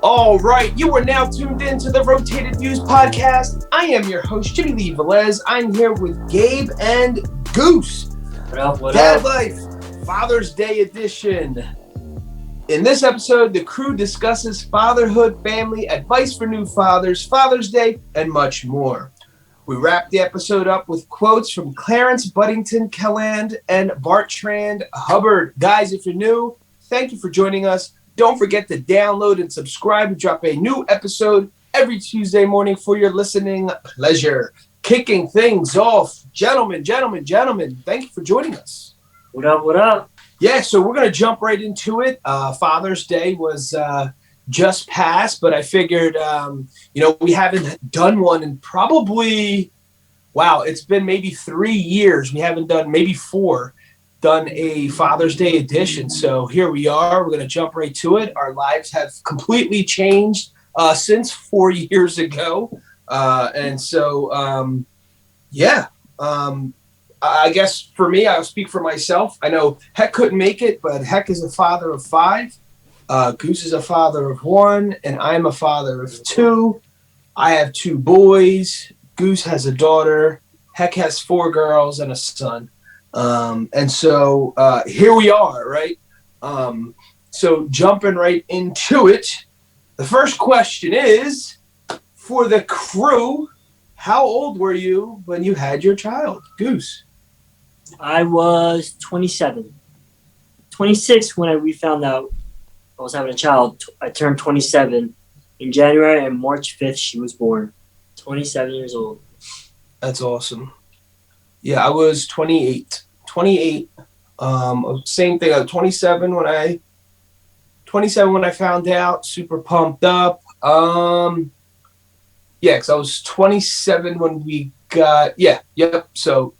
All right, you are now tuned in to the Rotated Views podcast. I am your host, Jimmylee Velez. I'm here with Gabe and Goose. What up, what Dad up? Life, Father's Day edition. In this episode, the crew discusses fatherhood, family, advice for new fathers, Father's Day, and much more. We wrap the episode up with quotes from Clarence, Budington, Kelland, and Bartrand, Hubbard. Guys, if you're new, thank you for joining us. Don't forget to download and subscribe. We drop a new episode every Tuesday morning for your listening pleasure. Kicking things off, gentlemen, thank you for joining us. What up, what up? Yeah, so we're going to jump right into it. Father's Day was just passed, but I figured, we haven't done one in probably, it's been maybe 3 years. We haven't done, maybe 4. Done a Father's Day edition. So here we are. We're going to jump right to it. Our lives have completely changed since 4 years ago. I guess for me, I'll speak for myself. I know Heck couldn't make it, but Heck is a father of 5. Goose is a father of 1, and I'm a father of 2. I have 2 boys. Goose has a daughter. Heck has 4 girls and a son. Here we are, right? So jumping right into it, the first question is, for the crew, how old were you when you had your child, Goose? I was 27. 26 when we found out I was having a child. I turned 27 in January, and March 5th she was born. 27 years old. That's awesome. Yeah, I was 28. 28. Same thing. I was 27 when I found out. Super pumped up. Because I was 27 when we got. So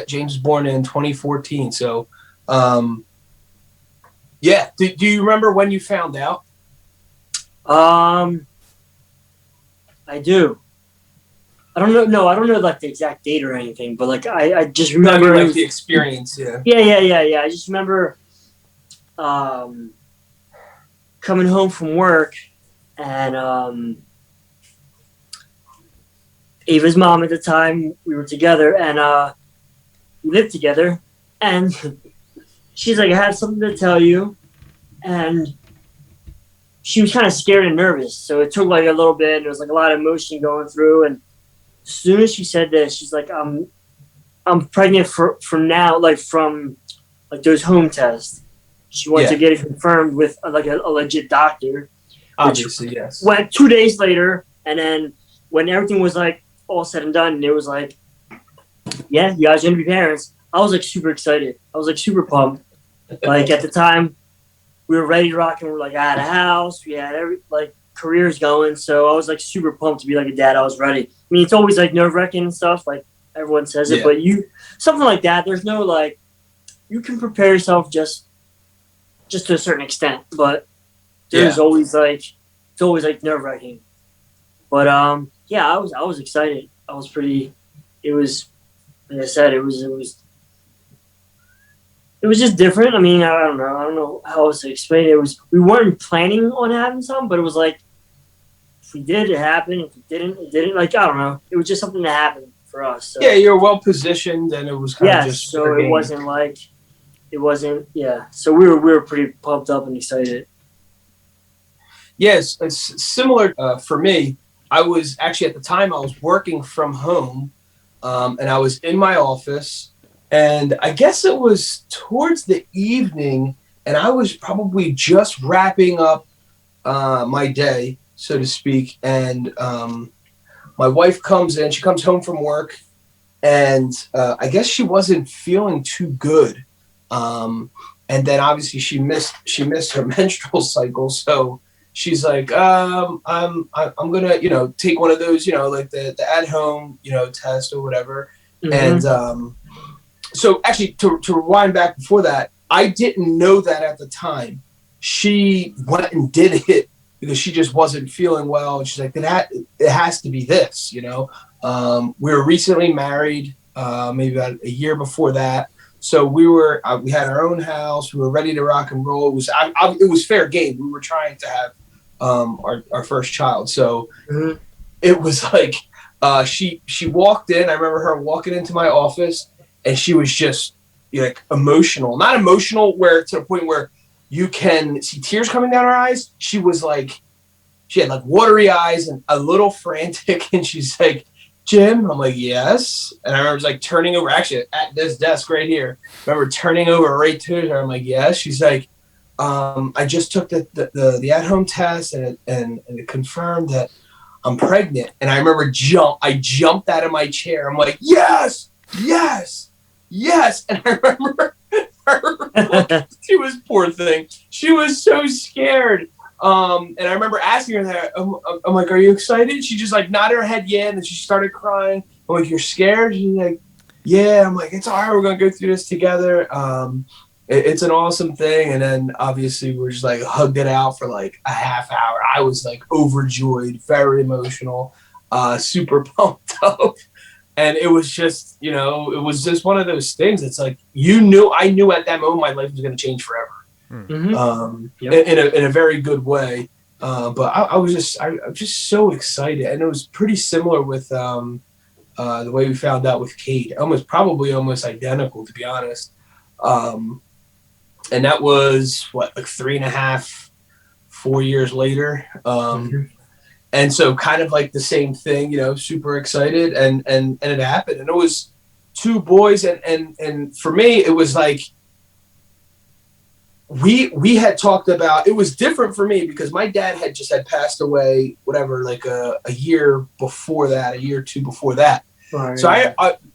James was born in 2014. So, Do you remember when you found out? I do. I don't know. No, I don't know like the exact date or anything, but like I just remember the experience. Yeah. Yeah. I just remember coming home from work, and Ava's mom at the time, we were together, and we lived together, and she's like, I have something to tell you, and she was kind of scared and nervous, so it took like a little bit, and there was like a lot of emotion going through, and as soon as she said this, she's like, I'm pregnant from now, like from like those home tests. She wanted to get it confirmed with a legit doctor. Obviously, yes. Went 2 days later, and then when everything was like all said and done, it was like, yeah, you guys are gonna be parents. I was like super excited. I was like super pumped. Like at the time, we were ready to rock, and we were like, I had a house, we had careers going, so I was like super pumped to be like a dad. I was ready. I mean, it's always like nerve-wracking and stuff, like everyone says it, but something like that, there's no like, you can prepare yourself just to a certain extent, but there's always like, it's always like nerve-wracking. But I was excited. I was it was, like I said, it was just different. I mean, I don't know how else to explain it. We weren't planning on having some, but it was like, if we did, it happened. If we didn't, it didn't. Like, I don't know. It was just something that happened for us. So. Yeah, you're well positioned, and it was kind of just. So it wasn't. So we were pretty pumped up and excited. Yes, it's similar for me. I was actually at the time I was working from home, and I was in my office. And I guess it was towards the evening, and I was probably just wrapping up my day, so to speak. And my wife comes in. She comes home from work, and I guess she wasn't feeling too good. And then obviously she missed her menstrual cycle, so she's like, I'm gonna take one of those like the at home test or whatever. Mm-hmm. And so actually to rewind back before that, I didn't know that at the time. She went and did it because she just wasn't feeling well, and she's like, it has to be this. We were recently married, maybe about a year before that. So we had our own house. We were ready to rock and roll. It was fair game. We were trying to have our first child. So it was like she walked in. I remember her walking into my office, and she was just like emotional. Not emotional where to the point where you can see tears coming down her eyes. She was like, she had like watery eyes and a little frantic, and she's like, Jim, I'm like, yes. And I remember like turning over, actually at this desk right here. I remember turning over right to her. I'm like, yes. She's like, I just took the at-home test, and it confirmed that I'm pregnant. And I remember I jumped out of my chair. I'm like, yes, yes, yes. And I remember her, she was, poor thing. She was so scared. And I remember asking her that. I'm like, are you excited? She just like nodded her head, yeah, and then she started crying. I'm like, you're scared? She's like, yeah. I'm like, it's all right. We're going to go through this together. It's an awesome thing. And then obviously we're just like hugged it out for like a half hour. I was like overjoyed, very emotional, super pumped up. And it was just, it was just one of those things. It's like, I knew at that moment my life was going to change forever. Mm-hmm. In a very good way. But I was just so excited. And it was pretty similar with the way we found out with Kate. Almost identical, to be honest. And that was like 3.5, 4 years later. And so kind of like the same thing, super excited, and it happened. And it was 2 boys, and for me it was like we had talked about, it was different for me because my dad had passed away, whatever, like a year before that, a year or 2 before that. Right. So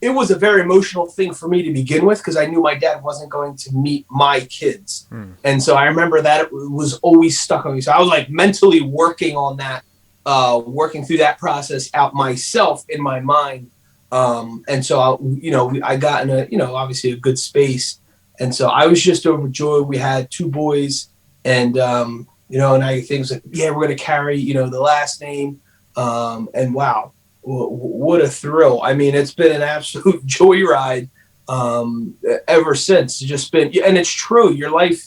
it was a very emotional thing for me to begin with, because I knew my dad wasn't going to meet my kids. And so I remember that it was always stuck on me. So I was like mentally working on that, working through that process out myself in my mind. And so, I got in obviously a good space. And so I was just overjoyed. We had 2 boys, and, and I think like, yeah, we're going to carry, the last name. And wow, what a thrill. I mean, it's been an absolute joyride ever since. It's just been, and it's true. Your life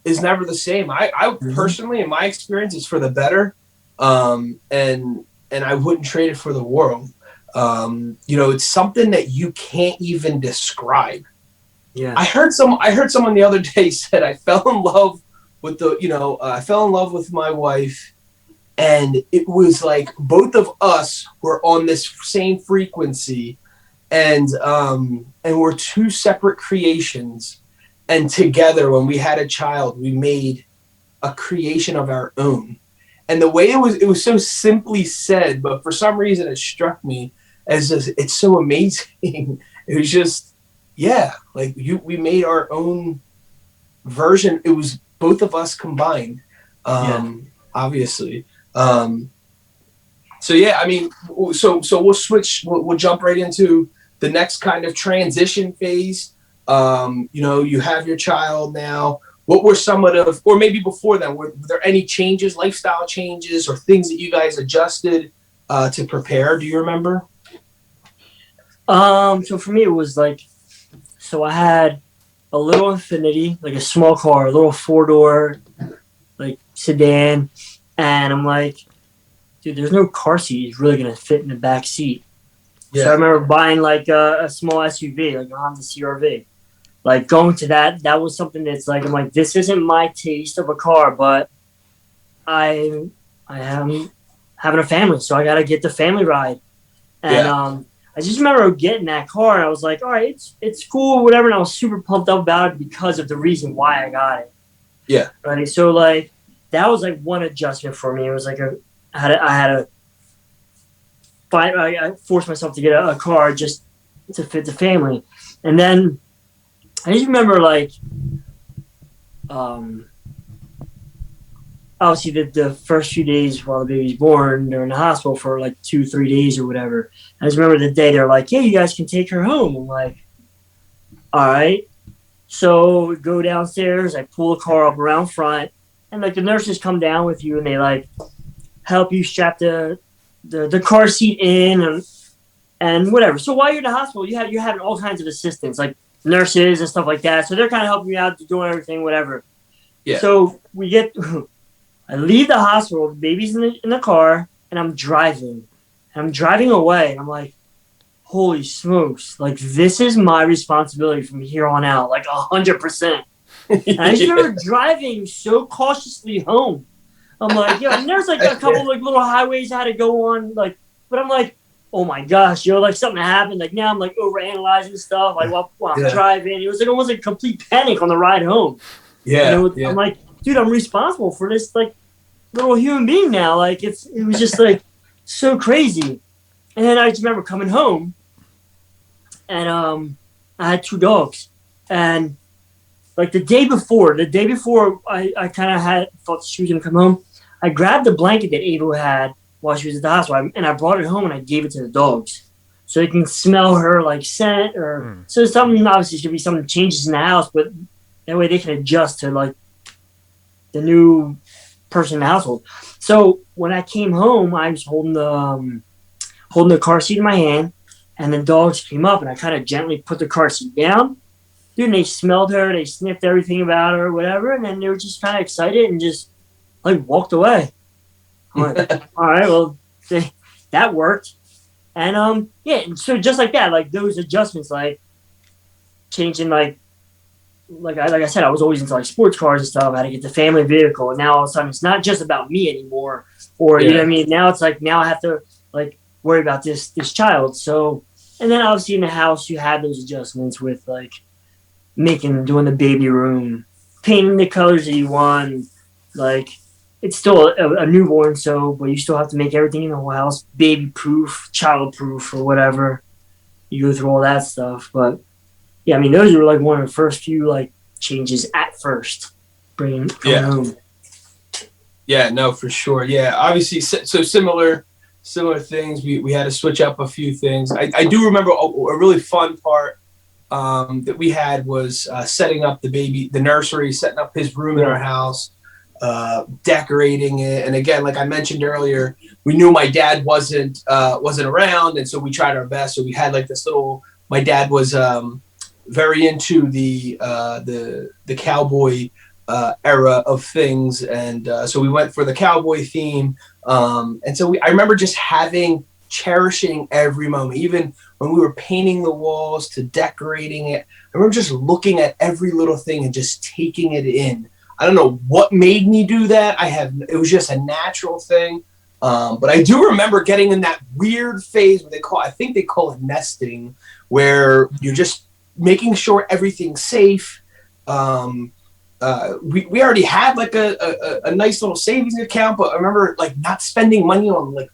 is never the same. I personally, in my experience, it's for the better. And I wouldn't trade it for the world. It's something that you can't even describe. Yeah. I heard someone the other day said, I fell in love with I fell in love with my wife, and it was like both of us were on this same frequency, and we're 2 separate creations, and together when we had a child, we made a creation of our own. And the way it was so simply said, but for some reason it struck me as just, it's so amazing. It was just, yeah, like we made our own version. It was both of us combined, obviously. So yeah, I mean, so we'll jump right into the next kind of transition phase. You have your child now. What were some of or maybe before then, were there any changes, lifestyle changes, or things that you guys adjusted to prepare? Do you remember? So for me, it was like, so I had a little Infiniti, like a small car, a little 4-door, like sedan. And I'm like, dude, there's no car seat. It's really going to fit in the back seat. Yeah. So I remember buying like a small SUV, like a Honda CR-V. Like going to that was something that's like, I'm like, this isn't my taste of a car, but I am having a family, so I got to get the family ride. And I just remember getting that car, and I was like, all right, it's cool, whatever. And I was super pumped up about it because of the reason why I got it. Yeah. Right. So like that was like one adjustment for me. It was like I forced myself to get a car just to fit the family. And then I just remember like, obviously the first few days while the baby's born, they're in the hospital for like 2-3 days or whatever. I just remember the day they're like, hey, you guys can take her home. I'm like, all right. So we go downstairs, I pull the car up around front, and like the nurses come down with you and they like help you strap the car seat in and whatever. So while you're in the hospital, you're having all kinds of assistance. Like nurses and stuff like that. So they're kind of helping me out, doing everything, whatever. Yeah. So I leave the hospital, the baby's in the car, and I'm driving. And I'm driving away, and I'm like, holy smokes, like, this is my responsibility from here on out, like 100%. And I just remember driving so cautiously home. I'm like, and there's like a couple like little highways I had to go on, like, but I'm like, oh my gosh, like something happened. Like now I'm like overanalyzing stuff, like while I'm driving. It was like almost a complete panic on the ride home. Yeah, I'm like, dude, I'm responsible for this like little human being now. Like it was just like so crazy. And then I just remember coming home, and I had 2 dogs, and like the day before I kind of thought she was gonna come home, I grabbed the blanket that Ava had while she was at the hospital, and I brought it home and I gave it to the dogs so they can smell her like scent, or so something obviously should be something changes in the house, but that way they can adjust to like the new person in the household. So when I came home, I was holding the car seat in my hand, and the dogs came up, and I kind of gently put the car seat down. Dude, and they smelled her, they sniffed everything about her, whatever, and then they were just kind of excited and just like walked away. I'm like, all right, well, that worked. And and so just like that, like those adjustments, like changing, like I said, I was always into like sports cars and stuff. I had to get the family vehicle, and now all of a sudden it's not just about me anymore, or you know what I mean. Now it's like I have to like worry about this child. So, and then obviously in the house you had those adjustments with like doing the baby room, painting the colors that you want. Like it's still a newborn, but you still have to make everything in the whole house baby proof, child proof, or whatever. You go through all that stuff, but yeah, I mean those were like one of the first few like changes at first, bringing home. Yeah, no, for sure. Yeah, obviously, so similar things. We had to switch up a few things. I do remember a really fun part that we had was setting up the nursery, setting up his room in our house, decorating it. And again, like I mentioned earlier, we knew my dad wasn't around, and so we tried our best. So we had like this little. My dad was very into the cowboy era of things, and so we went for the cowboy theme. And so I remember just cherishing every moment, even when we were painting the walls to decorating it. I remember just looking at every little thing and just taking it in. I don't know what made me do that. It was just a natural thing. But I do remember getting in that weird phase where I think they call it nesting, where you're just making sure everything's safe. We already had like a nice little savings account, but I remember like not spending money on like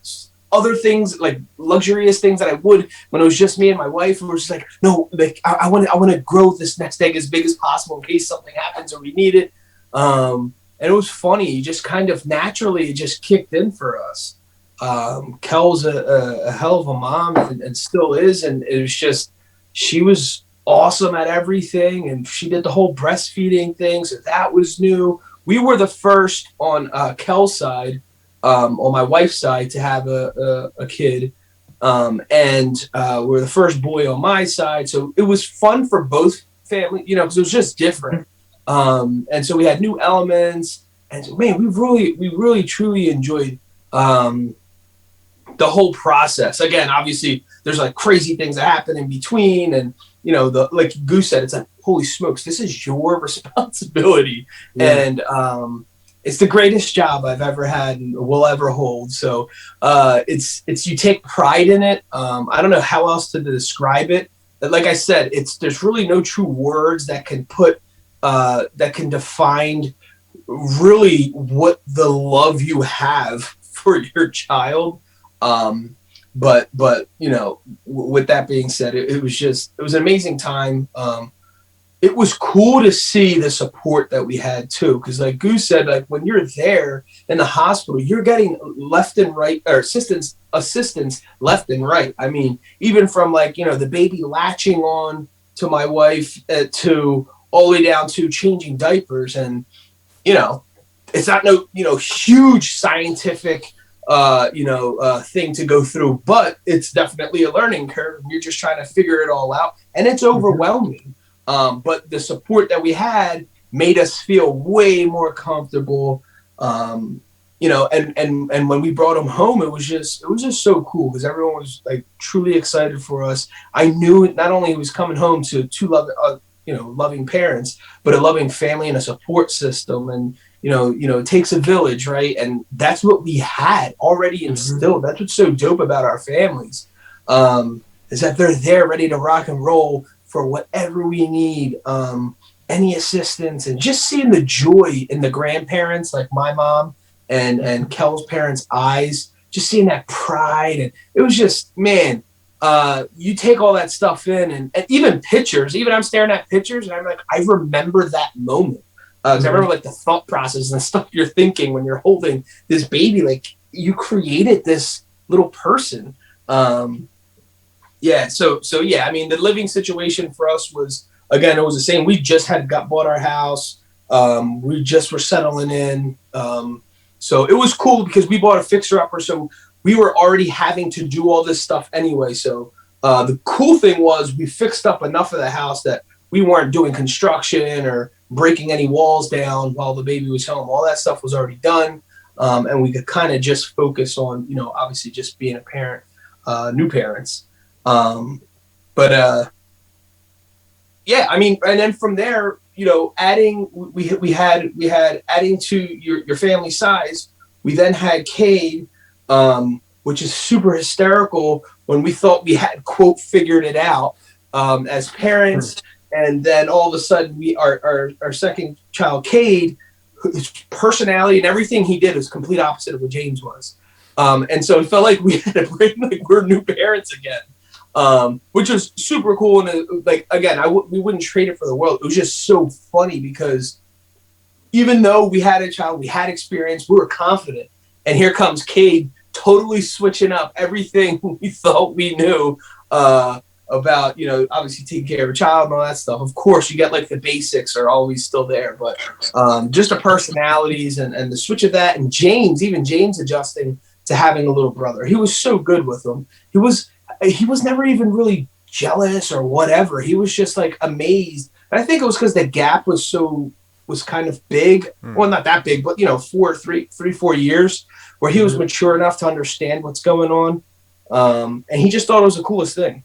other things, like luxurious things that I would when it was just me and my wife. We were just like, no, like I want to grow this next egg as big as possible in case something happens or we need it. And it was funny, just kind of naturally it just kicked in for us. Kel's a hell of a mom and still is, and it was just she was awesome at everything, and she did the whole breastfeeding thing, so that was new. We were the first on Kel's side, on my wife's side, to have a kid, and we're the first boy on my side, so it was fun for both families, because it was just different. And so we had new elements, and so, man, we really truly enjoyed the whole process. Again, obviously there's like crazy things that happen in between, and like Goose said, it's like, holy smokes, this is your responsibility. And it's the greatest job I've ever had and will ever hold. So it's you take pride in it. I don't know how else to describe it. But like I said, there's really no true words that can define really what the love you have for your child. But with that being said, it was an amazing time. It was cool to see the support that we had too, because like Goose said, like when you're there in the hospital, you're getting left and right, or assistance left and right. I mean, even from like the baby latching on to my wife to all the way down to changing diapers, and it's not huge scientific thing to go through, but it's definitely a learning curve. You're just trying to figure it all out, and it's overwhelming. But the support that we had made us feel way more comfortable. And when we brought him home, it was just so cool because everyone was like truly excited for us. I knew not only he was coming home to two loving parents, but a loving family and a support system. And it takes a village, right? And that's what we had already instilled. That's what's so dope about our families, is that they're there ready to rock and roll for whatever we need, any assistance, and just seeing the joy in the grandparents, like my mom and Kel's parents' eyes, just seeing that pride. And it was just, man, you take all that stuff in, and even pictures, even I'm staring at pictures and I'm like, I remember that moment. I remember like the thought process and the stuff you're thinking when you're holding this baby, like you created this little person. So yeah, I mean, the living situation for us was, again, it was the same. We just bought our house. We just were settling in. So it was cool because we bought a fixer-upper, so we were already having to do all this stuff anyway. So the cool thing was we fixed up enough of the house that we weren't doing construction or breaking any walls down while the baby was home. All that stuff was already done, and we could kind of just focus on, obviously just being a parent, new parents. Yeah, I mean, and then from there, adding, we had adding to your family size. We then had Cade, which is super hysterical when we thought we had, quote, figured it out as parents. And then all of a sudden our second child, Cade, his personality and everything he did was complete opposite of what James was. And so it felt like we had to bring, like, we're new parents again. Which was super cool. And like, again, we wouldn't trade it for the world. It was just so funny because even though we had a child, we had experience, we were confident. And here comes Cade totally switching up everything we thought we knew about, obviously taking care of a child and all that stuff. Of course, you get like the basics are always still there, but just the personalities and the switch of that. And even James adjusting to having a little brother. He was so good with him. He was never even really jealous or whatever. He was just like amazed. And I think it was because the gap was kind of big. Well, not that big, but 4 years where he was mature enough to understand what's going on. And he just thought it was the coolest thing,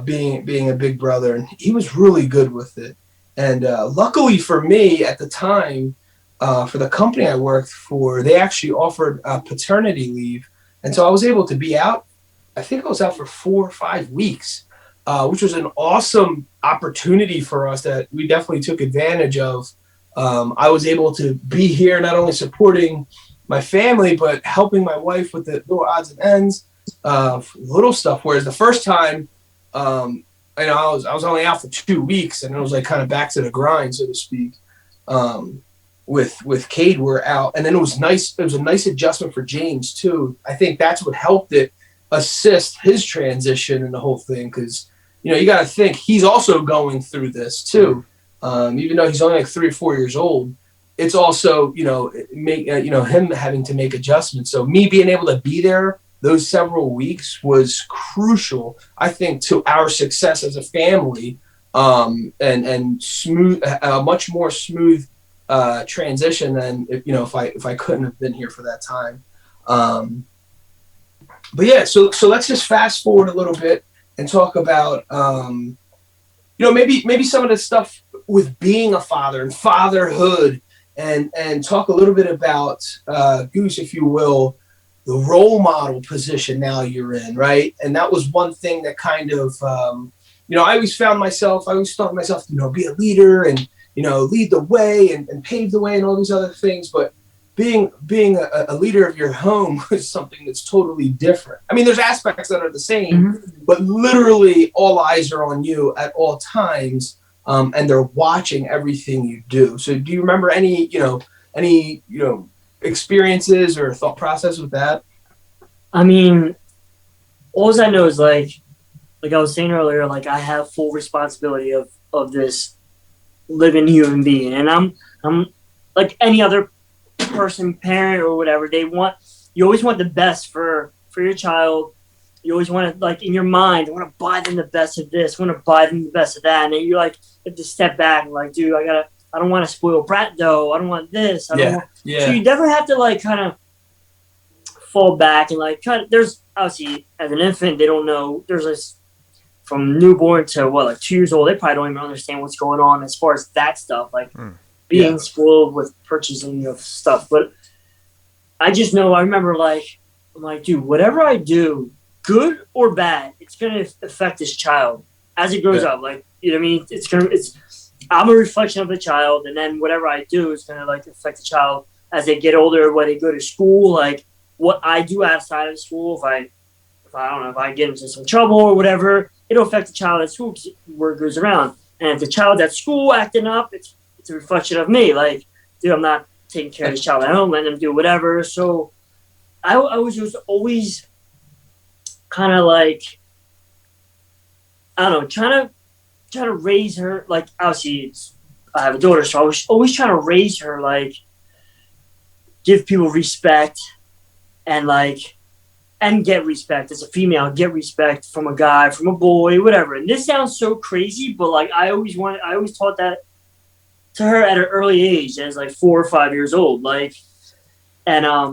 being a big brother. And he was really good with it. And luckily for me at the time, for the company I worked for, they actually offered paternity leave. And so I was able to be out. I think I was out for 4 or 5 weeks, which was an awesome opportunity for us that we definitely took advantage of. I was able to be here, not only supporting my family, but helping my wife with the little odds and ends, little stuff. Whereas the first time, I was only out for 2 weeks, and it was like kind of back to the grind, so to speak. With Cade, we're out, and then it was nice. It was a nice adjustment for James too. I think that's what helped it assist his transition and the whole thing, because you got to think he's also going through this too. Even though he's only like 3 or 4 years old, it's also him having to make adjustments. So me being able to be there those several weeks was crucial, I think, to our success as a family, and smooth, a much more smooth transition than if I couldn't have been here for that time. But yeah, so let's just fast forward a little bit and talk about maybe some of the stuff with being a father and fatherhood, and talk a little bit about Goose, if you will, the role model position now you're in, right? And that was one thing that kind of I always thought myself, be a leader and lead the way and pave the way and all these other things, but being a leader of your home is something that's totally different. I mean, there's aspects that are the same, but literally all eyes are on you at all times, and they're watching everything you do. So do you remember any experiences or thought process with that? I mean, all I know is like I was saying earlier, like I have full responsibility of this living human being, and I'm like any other person, parent or whatever. You always want the best for your child, You always want to, like, in your mind, I want to buy them the best of this, want to buy them the best of that. And then you like have to step back and like, dude, I don't want to spoil brat though. I don't want this. I don't Yeah. want. So Yeah. you definitely have to like kind of fall back and like kind of, there's obviously as an infant, they don't know. There's this from newborn to what, like 2 years old, they probably don't even understand what's going on as far as that stuff, like being spoiled with purchasing of stuff. But I just know, I remember like, I'm like, dude, whatever I do, good or bad, it's going to affect this child as it grows up. Like, you know what I mean? I'm a reflection of the child. And then whatever I do is going to like affect the child as they get older, when they go to school, like what I do outside of school. If I don't know, if I get into some trouble or whatever, it'll affect the child at school because word goes around. And if the child at school acting up, it's a reflection of me. Like, dude, I'm not taking care of the child at home, letting them do whatever. So I was just always kind of like, I don't know, trying to raise her. Like, obviously, I have a daughter, so I was always trying to raise her, like, give people respect and like, and get respect as a female, get respect from a guy, from a boy, whatever. And this sounds so crazy, but like I always taught that to her at an early age, as like 4 or 5 years old. Like, and I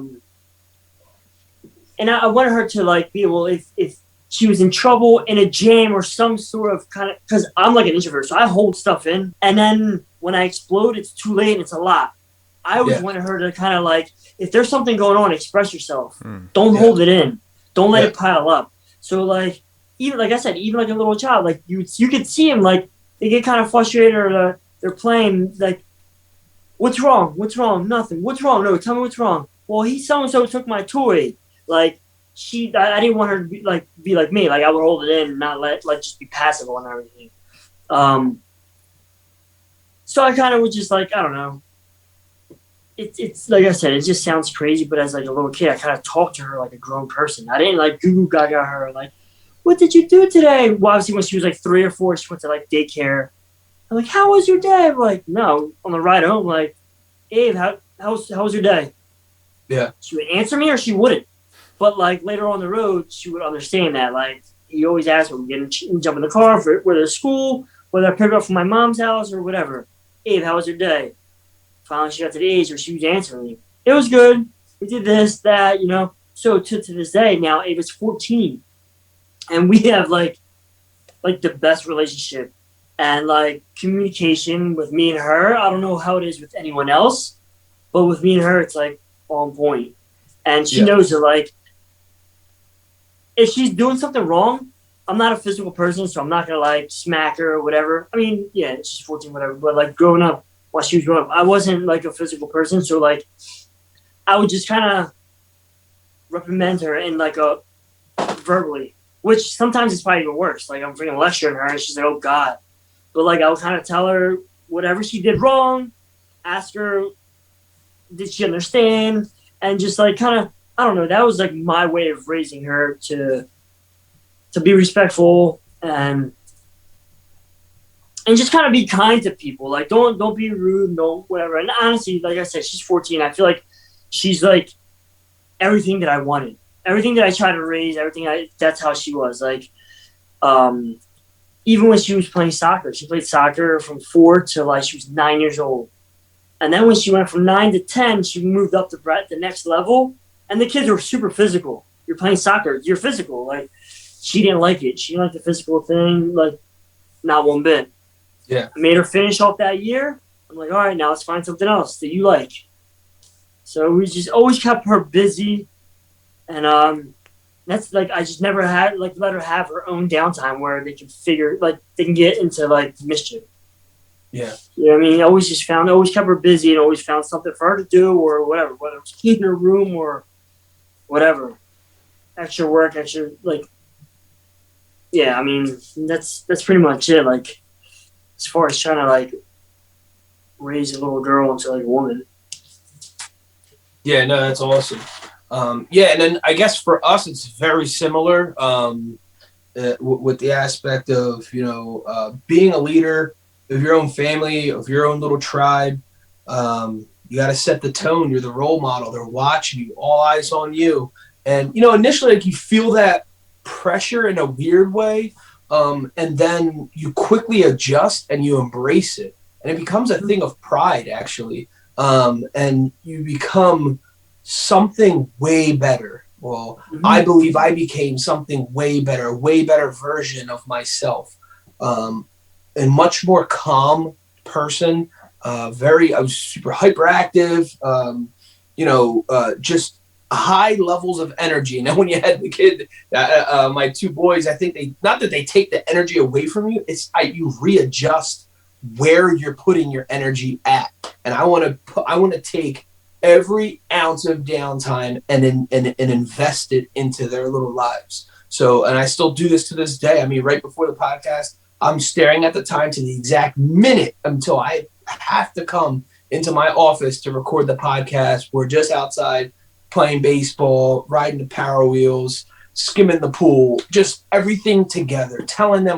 wanted her to like be able, if she was in trouble in a jam or some sort of kind of, because I'm like an introvert, so I hold stuff in, and then when I explode, it's too late and it's a lot. I always wanted her to kind of like, if there's something going on, express yourself. Don't hold it in. Don't let it pile up. So like, even like I said, even like a little child, like you could see him, like they get kind of frustrated or they're playing, like, what's wrong? What's wrong? Nothing. What's wrong? No, tell me what's wrong. Well, so and so took my toy. Like, I didn't want her to be like me. Like, I would hold it in and not let, like, just be passive on everything. So I kind of would just like, I don't know. It's like I said, it just sounds crazy, but as like a little kid, I kind of talked to her like a grown person. I didn't like goo goo gaga her, like, what did you do today? Well, obviously when she was like 3 or 4, she went to like daycare. I'm like, how was your day? I'm like, no, on the ride home, like, Abe, how was your day? Yeah. She would answer me or she wouldn't. But like later on the road, she would understand that. Like, he always asked me, we jump in the car for whether it's school, whether I pick her up from my mom's house or whatever. Abe, how was your day? Finally, she got to the age where she was answering me. It was good. We did this, that, you know. So to this day, now Abe is 14. And we have like the best relationship. And like communication with me and her, I don't know how it is with anyone else, but with me and her, it's like on point. And she knows that, like, if she's doing something wrong, I'm not a physical person, so I'm not gonna like smack her or whatever. I mean, yeah, she's 14, whatever. But like growing up, while she was growing up, I wasn't like a physical person, so like I would just kind of reprimand her in like a verbally, which sometimes is probably even worse. Like I'm freaking lecturing her, and she's like, "Oh God," but like I would kind of tell her whatever she did wrong, ask her, did she understand, and just like kind of, I don't know. That was like my way of raising her to be respectful and just kind of be kind to people. Like don't be rude, no whatever. And honestly, like I said, she's 14. I feel like she's like everything that I wanted, everything that I tried to raise, that's how she was. Like, even when she was playing soccer, she played soccer from 4 to like she was 9 years old. And then when she went from 9 to 10, she moved up to the next level. And the kids were super physical. You're playing soccer, you're physical. Like, she didn't like it. She didn't like the physical thing, like, not one bit. Yeah. I made her finish off that year. I'm like, all right, now let's find something else that you like. So we just always kept her busy. And that's like, I just never had, like, let her have her own downtime where they can get into, like, mischief. Yeah. You know what I mean? Always kept her busy and always found something for her to do or whatever, whether it was cleaning her room or whatever. Extra work, like, yeah, I mean, that's pretty much it. Like, as far as trying to, like, raise a little girl into, like, a woman. Yeah, no, that's awesome. Yeah, and then I guess for us, it's very similar with the aspect of, you know, being a leader of your own family, of your own little tribe. You got to set the tone. You're the role model. They're watching you, all eyes on you. And, you know, initially, like, you feel that pressure in a weird way. And then you quickly adjust and you embrace it. And it becomes a thing of pride, actually. And you become something way better. Well, I believe I became something way better version of myself. And much more calm person. I was super hyperactive, just high levels of energy. Now, when you had the kid, my two boys, I think not that they take the energy away from you, you readjust where you're putting your energy at. And I want to take every ounce of downtime and invest it into their little lives. So, and I still do this to this day. I mean, right before the podcast, I'm staring at the time to the exact minute until I have to come into my office to record the podcast. We're just outside playing baseball, riding the power wheels, skimming the pool, just everything together,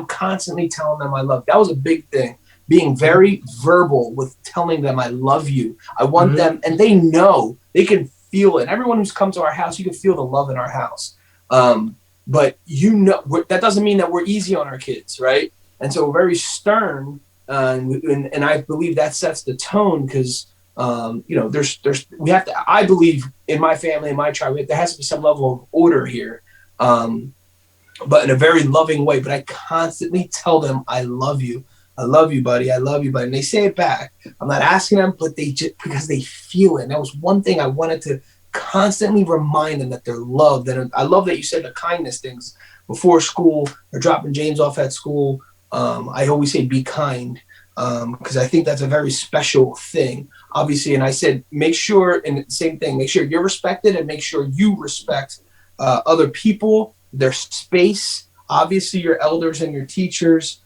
constantly telling them I love. That was a big thing. Being very verbal with telling them I love you. I want them, and they know, they can feel it. Everyone who's come to our house, you can feel the love in our house. But that doesn't mean that we're easy on our kids, right? And so we're very stern, and I believe that sets the tone because we have to. I believe in my family, in my tribe, there has to be some level of order here, but in a very loving way. But I constantly tell them I love you. I love you, buddy. I love you, buddy. And they say it back. I'm not asking them, but they just, because they feel it. And that was one thing I wanted to constantly remind them, that they're loved. And I love that you said the kindness things before school or dropping James off at school. I always say be kind, because I think that's a very special thing, obviously. And I said, make sure, and same thing, make sure you're respected and make sure you respect other people, their space, obviously your elders and your teachers.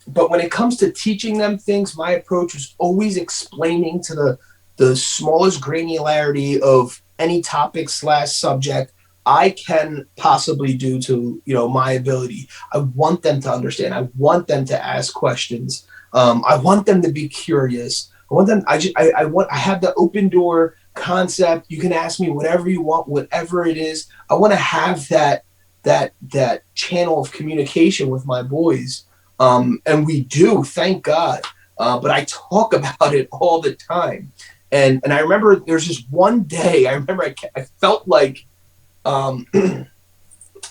But when it comes to teaching them things, my approach is always explaining to the smallest granularity of any topic / subject I can possibly do to, my ability. I want them to understand. I want them to ask questions. I want them to be curious. I want them, I have the open door concept. You can ask me whatever you want, whatever it is. I want to have that channel of communication with my boys. And we do, thank God. But I talk about it all the time. And I remember there's just one day, I felt like, I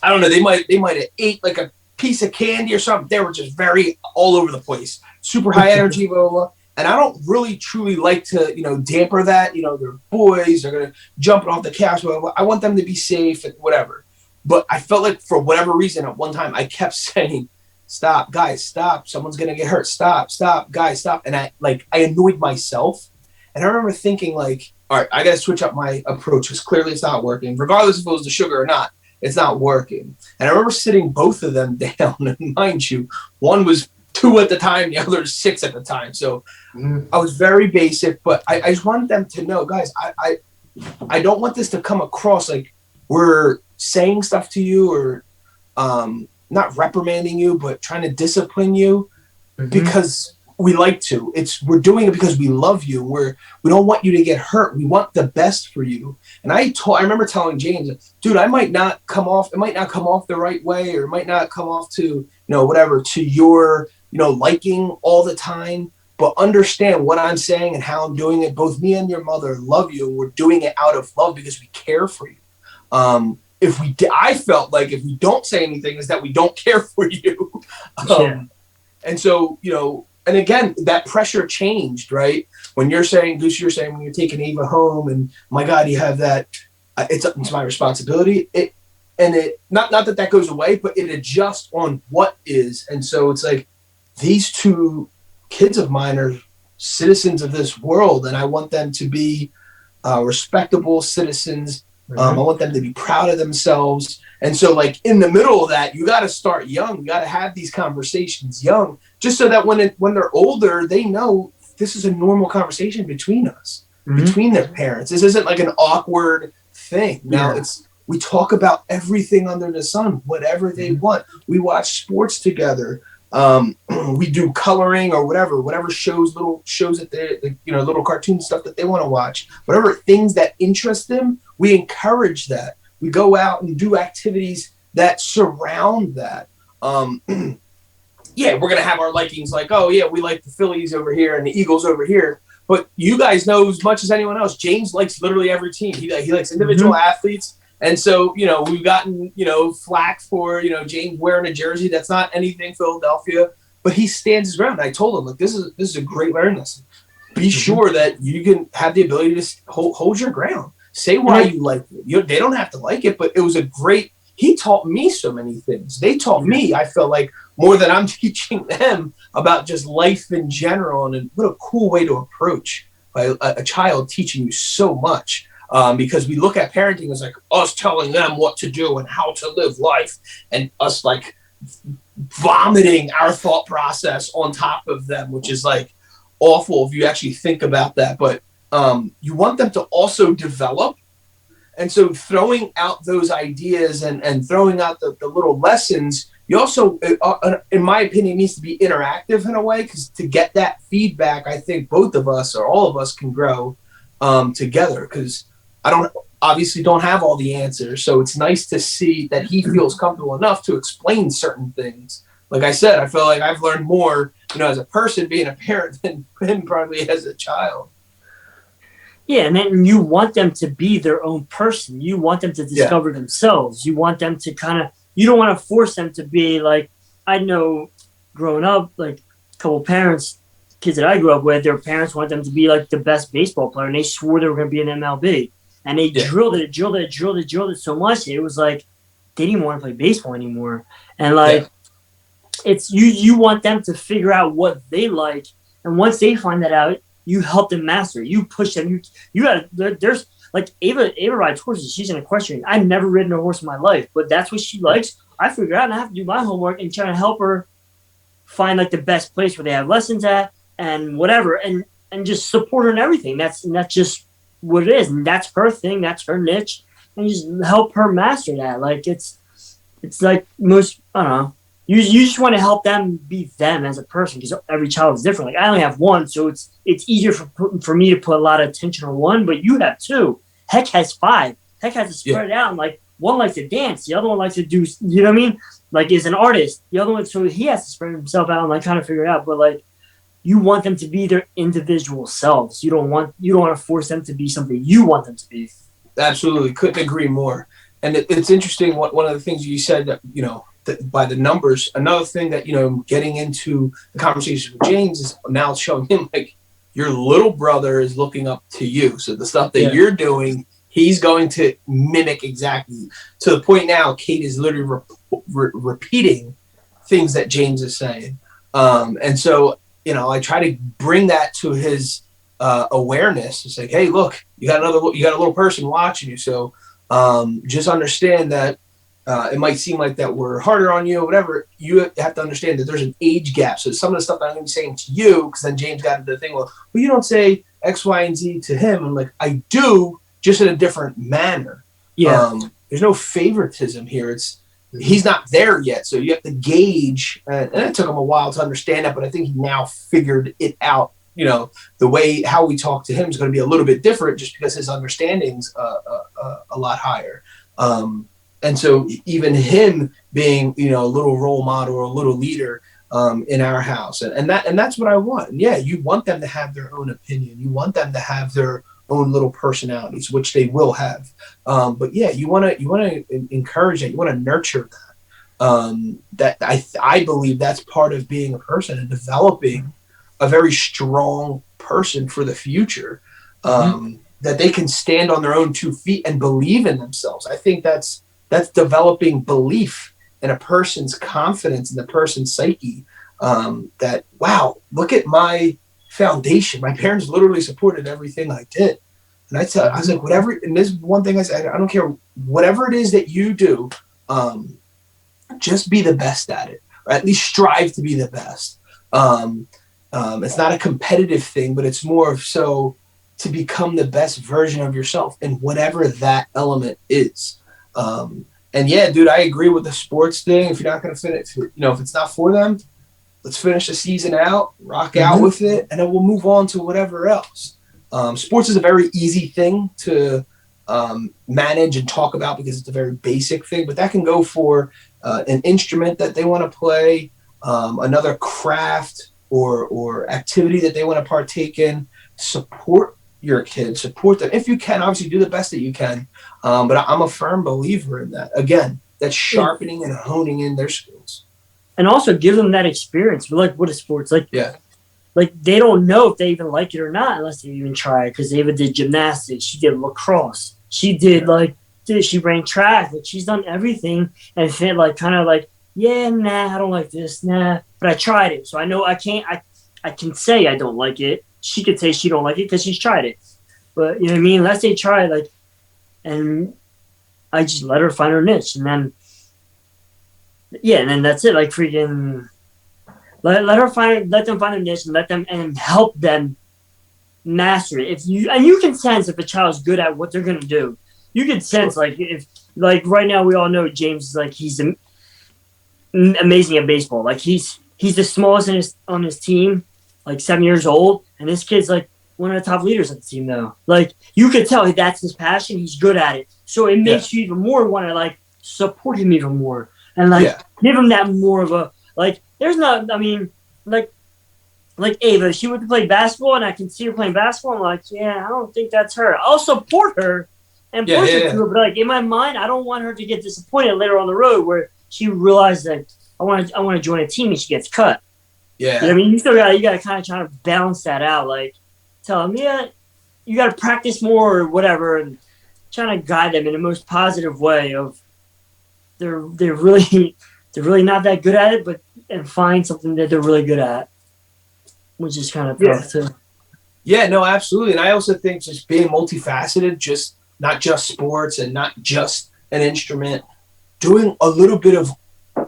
don't know, they might have ate like a piece of candy or something. They were just very all over the place, super high energy, blah, blah, blah. And I don't really truly like to, damper that. They're boys, they're going to jump off the couch, blah, blah, blah. I want them to be safe and whatever. But I felt like for whatever reason, at one time I kept saying, stop, guys, stop. Someone's going to get hurt. Stop, guys, stop. And I annoyed myself. And I remember thinking like, all right, I got to switch up my approach because clearly it's not working. Regardless if it was the sugar or not, it's not working. And I remember sitting both of them down. And mind you, one was 2 at the time, the other 6 at the time. So I was very basic, but I just wanted them to know, guys, I don't want this to come across like we're saying stuff to you or not reprimanding you, but trying to discipline you because we like to. We're doing it because we love you. We don't want you to get hurt. We want the best for you. And I remember telling James, dude, it might not come off the right way, or it might not come off to, whatever, to your, liking all the time, but understand what I'm saying and how I'm doing it. Both me and your mother love you, and we're doing it out of love because we care for you. I felt like if we don't say anything, is that we don't care for you. And so, and again, that pressure changed, right? When you're saying, Goose, when you're taking Ava home and my God, you have that, it's my responsibility. Not that goes away, but it adjusts on what is. And so it's like, these 2 kids of mine are citizens of this world, and I want them to be respectable citizens. I want them to be proud of themselves. And so like in the middle of that, you got to start young. You got to have these conversations young, just so that when they're older, they know this is a normal conversation between us, between their parents. This isn't like an awkward thing. Now we talk about everything under the sun, whatever they want. We watch sports together. We do coloring or whatever shows, little shows that they, little cartoon stuff that they want to watch, whatever things that interest them. We encourage that. We go out and do activities that surround that. Yeah, we're going to have our likings like, oh, yeah, we like the Phillies over here and the Eagles over here. But you guys know as much as anyone else, James likes literally every team. He likes individual athletes. And so, we've gotten, flack for, James wearing a jersey. That's not anything Philadelphia. But he stands his ground. I told him, look, this is a great learning lesson. Be sure that you can have the ability to hold your ground. Say why you like it. They don't have to like it, but it was a great – he taught me so many things. They taught me, I felt like, more than I'm teaching them about just life in general. And what a cool way to approach a child teaching you so much. Because we look at parenting as like us telling them what to do and how to live life, and us like vomiting our thought process on top of them, which is like awful if you actually think about that. But you want them to also develop. And so throwing out those ideas and throwing out the little lessons, you also, in my opinion, needs to be interactive in a way, because to get that feedback, I think both of us or all of us can grow together, because I obviously don't have all the answers. So it's nice to see that he feels comfortable enough to explain certain things. Like I said, I feel like I've learned more, as a person being a parent than him probably as a child. Yeah, and then you want them to be their own person. You want them to discover themselves. You want them to you don't want to force them to be like, I know growing up, like a couple parents, kids that I grew up with, their parents want them to be like the best baseball player, and they swore they were going to be an MLB. And they drilled it so much, it was like they didn't want to play baseball anymore. And like, it's you want them to figure out what they like, and once they find that out, you help them master. You push them. You got. There's like Ava rides horses. She's an equestrian. I've never ridden a horse in my life, but that's what she likes. I figure out, and I have to do my homework and try to help her find like the best place where they have lessons at and whatever, and just support her in everything. That's just what it is, and that's her thing. That's her niche, and just help her master that. Like it's like most, I don't know. You just want to help them be them as a person, because every child is different. Like I only have one, so it's easier for me to put a lot of attention on one. But you have two. Heck has five. Heck has to spread it out. And like one likes to dance, the other one likes to do. You know what I mean? Like is an artist. The other one, so he has to spread himself out and like kind of figure it out. But like you want them to be their individual selves. You don't want to force them to be something you want them to be. Absolutely, couldn't agree more. And it's interesting. One of the things you said that by the numbers, another thing that, getting into the conversation with James is now showing him like your little brother is looking up to you. So the stuff that you're doing, he's going to mimic exactly, to the point now Kate is literally repeating things that James is saying. And so, I try to bring that to his awareness. It's like, hey, look, you got a little person watching you. So just understand that it might seem like that we're harder on you or whatever. You have to understand that there's an age gap. So some of the stuff that I'm going to be saying to you, because then James got into the thing, well, you don't say X, Y, and Z to him. I'm like, I do, just in a different manner. Yeah. There's no favoritism here. He's not there yet. So you have to gauge. And it took him a while to understand that, but I think he now figured it out. The way how we talk to him is going to be a little bit different just because his understanding's a lot higher. And so even him being, a little role model or a little leader in our house, and that's what I want. And yeah, you want them to have their own opinion. You want them to have their own little personalities, which they will have. But yeah, you want to encourage that. You want to nurture that. That I believe that's part of being a person and developing a very strong person for the future. That they can stand on their own 2 feet and believe in themselves. I think that's developing belief in a person's confidence in the person's psyche. That, wow, look at my foundation. My parents literally supported everything I did. And I was like, whatever, and this one thing I said, I don't care, whatever it is that you do, just be the best at it, or at least strive to be the best. It's not a competitive thing, but it's more of so to become the best version of yourself in whatever that element is. And yeah, dude, I agree with the sports thing. If you're not going to finish, if it's not for them, let's finish the season out, rock out with it, and then we'll move on to whatever else. Sports is a very easy thing to manage and talk about because it's a very basic thing, but that can go for an instrument that they want to play, another craft or activity that they want to partake in. Support your kids, support them. If you can, obviously do the best that you can. But I'm a firm believer in that. Again, that's sharpening and honing in their skills. And also give them that experience. Like, what is sports? Like, like they don't know if they even like it or not unless they even try it. Because Ava did gymnastics, she did lacrosse, she did she ran track. Like, she's done everything and felt like kind of like, yeah, nah, I don't like this, nah. But I tried it, so I know I can say I don't like it. She could say she don't like it because she's tried it. But you know what I mean? Unless they try, like, and I just let her find her niche, and then and then that's it. Like, freaking let them find a niche and let them and help them master it. If you can sense if a child's good at what they're gonna do. You can sense like if right now we all know James is like he's amazing at baseball. Like he's the smallest on his team, like 7 years old, and this kid's like one of the top leaders on the team now. Like you could tell that's his passion. He's good at it, so it makes you even more want to like support him even more and give him that more of a like. There's not. I mean, like Ava, she went to play basketball, and I can see her playing basketball. I'm like, yeah, I don't think that's her. I'll support her and push her to her, but like in my mind, I don't want her to get disappointed later on the road where she realizes that I want to join a team and she gets cut. Yeah, you know what I mean, you got to kind of try to balance that out. Like tell them, you got to practice more or whatever, and trying to guide them in the most positive way. Of they're really not that good at it, and find something that they're really good at, which is kind of tough too. Yeah, no, absolutely. And I also think just being multifaceted, just not just sports and not just an instrument, doing a little bit of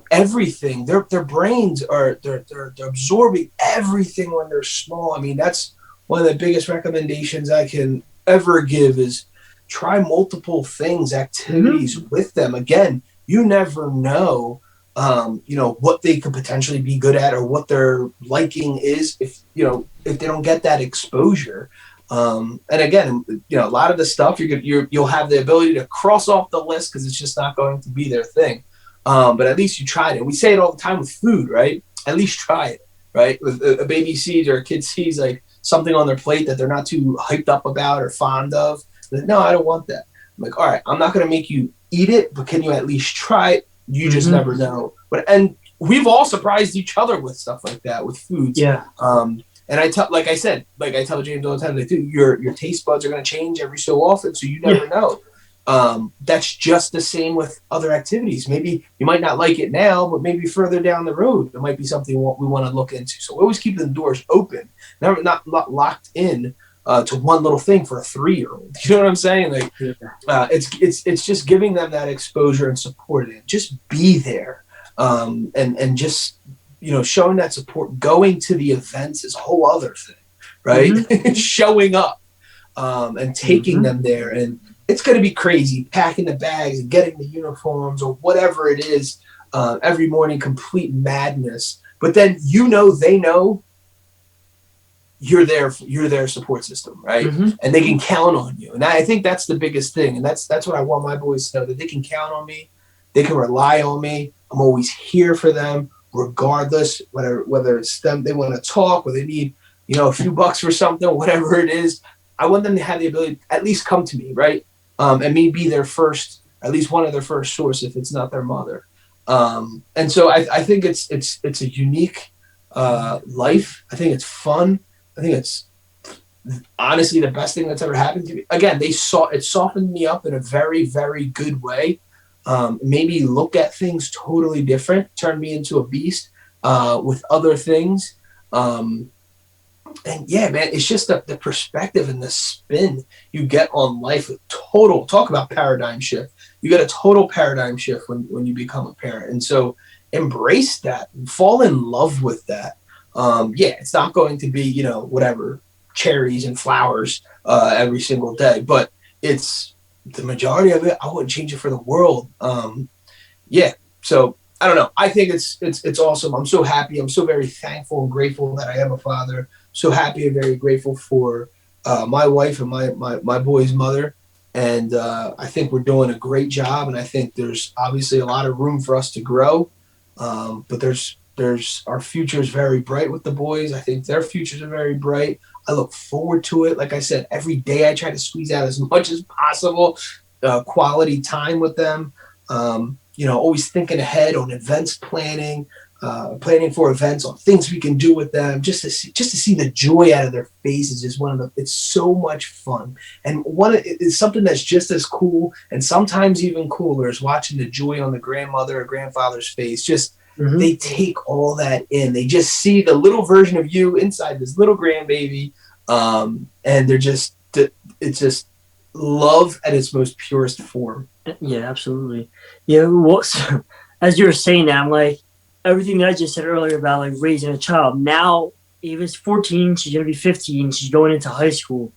everything. Their brains are they're absorbing everything when they're small. I mean, that's one of the biggest recommendations I can ever give is try multiple things, activities with them. Again, you never know what they could potentially be good at or what their liking is if they don't get that exposure. And again, a lot of the stuff you'll have the ability to cross off the list because it's just not going to be their thing. But at least you tried it. We say it all the time with food, right? At least try it, right? With a baby sees or a kid sees like something on their plate that they're not too hyped up about or fond of. Like, no, I don't want that. I'm like, all right, I'm not going to make you eat it, but can you at least try it? You just never know. And we've all surprised each other with stuff like that with foods. Yeah. And I tell James all the time, your taste buds are going to change every so often, so you never know. That's just the same with other activities. Maybe you might not like it now, but maybe further down the road, it might be something we want to look into. So we always keep the doors open, not locked in to one little thing for a 3-year-old. You know what I'm saying? Like, it's just giving them that exposure and support. And just be there, and just showing that support. Going to the events is a whole other thing, right? Showing up, and taking them there, and it's going to be crazy packing the bags and getting the uniforms or whatever it is every morning, complete madness. But then they know you're their support system, right? And they can count on you. And I think that's the biggest thing. And that's what I want my boys to know, that they can count on me. They can rely on me. I'm always here for them, regardless, whether it's them, they want to talk, or they need, a few bucks for something, whatever it is. I want them to have the ability to at least come to me, right? And me be their first, at least one of their first source if it's not their mother. And so I think it's a unique life. I think it's fun. I think it's honestly the best thing that's ever happened to me. Again, it softened me up in a very, very good way. Maybe look at things totally different, turned me into a beast with other things. And yeah, man, it's just the perspective and the spin you get on life. Talk about paradigm shift. You get a total paradigm shift when you become a parent. And so embrace that, fall in love with that. It's not going to be, whatever, cherries and flowers every single day, but it's the majority of it. I wouldn't change it for the world. So I don't know. I think it's awesome. I'm so happy. I'm so very thankful and grateful that I am a father. So happy and very grateful for my wife and my boy's mother. And I think we're doing a great job. And I think there's obviously a lot of room for us to grow. But there's our future is very bright with the boys. I think their futures are very bright. I look forward to it. Like I said, every day I try to squeeze out as much as possible, quality time with them. Always thinking ahead on events planning, planning for events, on things we can do with them, just to see the joy out of their faces is it's so much fun. And it's something that's just as cool and sometimes even cooler is watching the joy on the grandmother or grandfather's face. Just they take all that in. They just see the little version of you inside this little grandbaby, and it's just love at its most purest form. Yeah, absolutely. Yeah, so, as you were saying that, I'm like, everything that I just said earlier about like raising a child. Now, Ava's 14, she's gonna be 15, she's going into high school.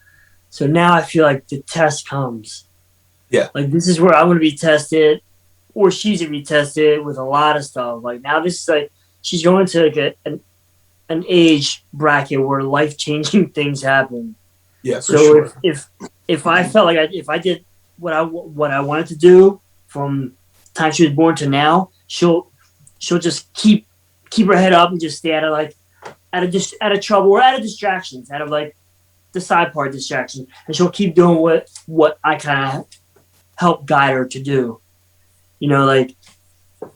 So now I feel like the test comes. Yeah. Like this is where I'm gonna be tested, or she's gonna be tested with a lot of stuff. Like now this is like she's going to like an age bracket where life-changing things happen. Yeah, for sure. If I felt like if I did what I wanted to do from the time she was born to now, she'll just keep her head up and just stay out of trouble or out of distractions, out of like the side part distractions, and she'll keep doing what I kind of help guide her to do. Like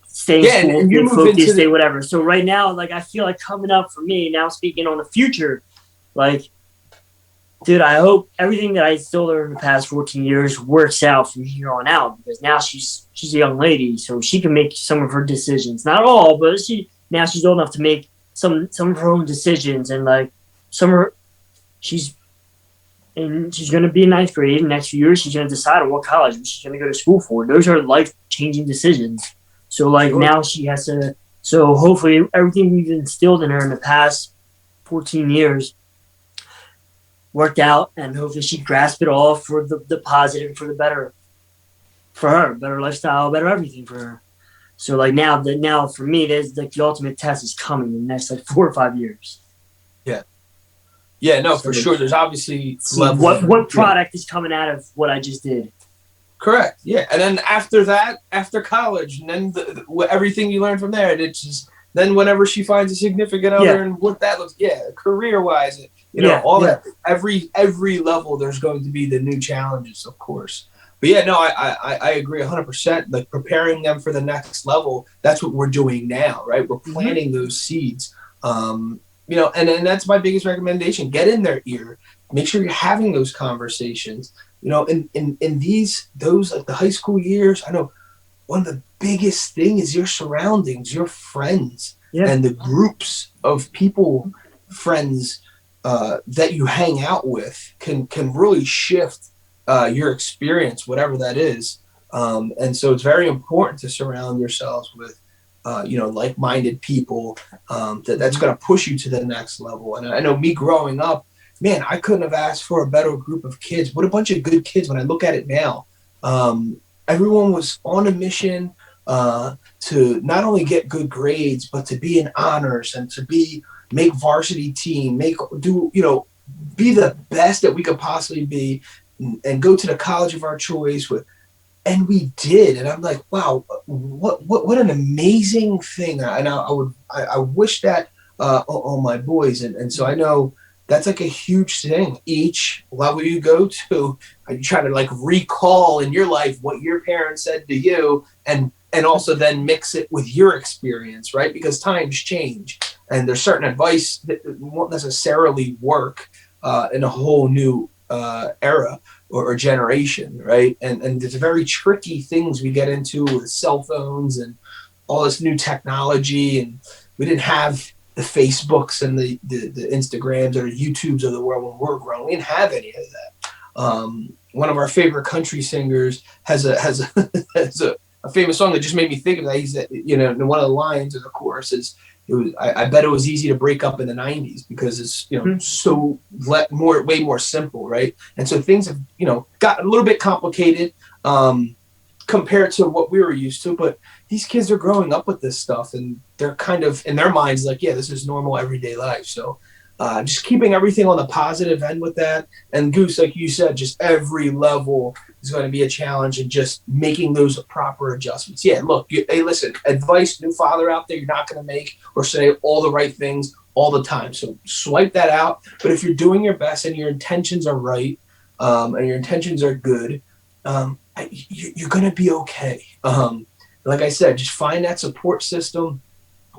stay in school, stay focused, stay whatever. So right now, like I feel like coming up for me now, speaking on the future, like. Dude, I hope everything that I still learned in the past 14 years works out from here on out, because now she's a young lady, so she can make some of her decisions. Not all, but she's old enough to make some of her own decisions, and like she's going to be in ninth grade. In the next few years, she's going to decide on what college she's going to go to school for. Those are life-changing decisions. So like now she has to. So hopefully everything we've instilled in her in the past 14 years worked out, and hopefully she grasped it all for the positive, for the better, for her, better lifestyle, better everything for her. So like now for me, there's like the ultimate test is coming in the next like 4 or 5 years. Yeah, no, for sure. There's obviously what product is coming out of what I just did. Correct. Yeah, and then after that, after college, and then everything you learn from there, and it's just then whenever she finds a significant other and what that looks, career wise. That every level there's going to be the new challenges, of course. But I agree 100%. Like preparing them for the next level, that's what we're doing now, right? We're planting those seeds. And that's my biggest recommendation. Get in their ear. Make sure you're having those conversations. In those like the high school years, I know one of the biggest thing is your surroundings, your friends, and the groups of people, friends, that you hang out with can really shift your experience, whatever that is. And so it's very important to surround yourselves with, like-minded people that's going to push you to the next level. And I know me growing up, man, I couldn't have asked for a better group of kids. What a bunch of good kids when I look at it now. Everyone was on a mission to not only get good grades, but to be in honors and to make varsity team, be the best that we could possibly be, and go to the college of our choice and we did. And I'm like, wow, what an amazing thing. And I wish that on my boys. And so I know that's like a huge thing. Each level you go to, you try to like recall in your life what your parents said to you, and also then mix it with your experience, right? Because times change, and there's certain advice that won't necessarily work in a whole new era or generation, right? And there's very tricky things we get into with cell phones and all this new technology, and we didn't have the Facebooks and the Instagrams or YouTubes of the world when we were growing. We didn't have any of that. One of our favorite country singers has a famous song that just made me think of that. He's one of the lines of the chorus is, I bet it was easy to break up in the 90s because it's so way more simple, right? And so things have got a little bit complicated compared to what we were used to, but these kids are growing up with this stuff, and they're kind of in their minds like, yeah, this is normal everyday life. So just keeping everything on the positive end with that. And Goose, like you said, just every level is going to be a challenge, and just making those proper adjustments. Yeah, look, hey, listen, advice, new father out there, you're not going to make or say all the right things all the time. So swipe that out. But if you're doing your best and your intentions are right, and your intentions are good, you're going to be okay. Like I said, just find that support system,